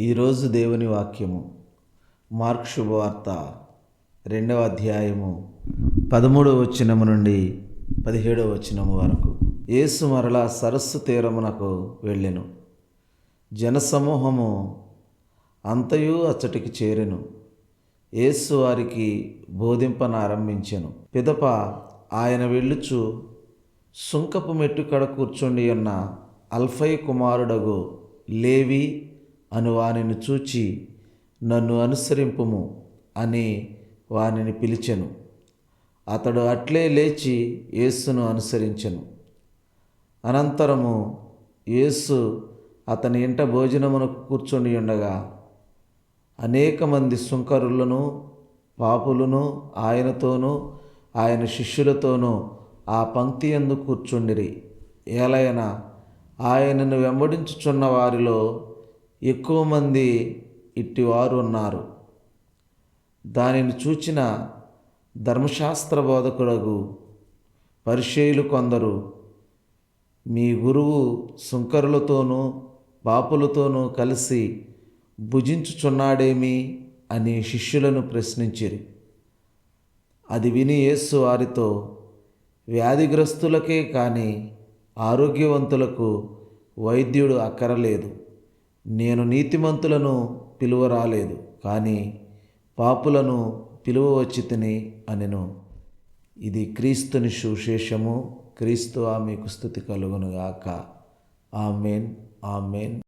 ఈరోజు దేవుని వాక్యము మార్కు శుభవార్త 2వ అధ్యాయము 13వ వచనము నుండి 17వ వచనము వరకు. యేసు మరలా సరస్సు తీరమునకు వెళ్ళెను. జనసమూహము అంతయు అచ్చటికి చేరెను. యేసు వారికి బోధింపనారంభించెను. పిదప ఆయన వెళ్ళుచు సుంకపు మెట్టు కడ కూర్చుండి ఉన్న అల్ఫై కుమారుడగు లేవి అను వానిని చూచి, నన్ను అనుసరింపుము అని వానిని పిలిచెను. అతడు అట్లే లేచి యేసును అనుసరించెను. అనంతరము యేసు అతని ఇంట భోజనమునకు కూర్చొని ఉండగా అనేక మంది సుంకరులను పాపులను ఆయనతోనూ ఆయన శిష్యులతోనూ ఆ పంక్తి యందు కూర్చుండిరి. ఏలయన ఆయనను వెంబడించుచున్న వారిలో ఎక్కువ మంది ఇట్టివారు ఉన్నారు. దానిని చూచిన ధర్మశాస్త్ర బోధకుడగు పరిసయ్యులు కొందరు, మీ గురువు సుంకరులతోనూ పాపులతోనూ కలిసి భుజించుచున్నాడేమి అని శిష్యులను ప్రశ్నించిరి. అది విని యేసు వారితో, వ్యాధిగ్రస్తులకే కానీ ఆరోగ్యవంతులకు వైద్యుడు అక్కరలేదు. నేను నీతిమంతులను పిలువరాలేదు, కానీ పాపులను పిలువవచ్చితిని అనెను. ఇది క్రీస్తుని సువిశేషము. క్రీస్తువా మీకు స్తుతి కలుగునుగాక. ఆమేన్, ఆమేన్.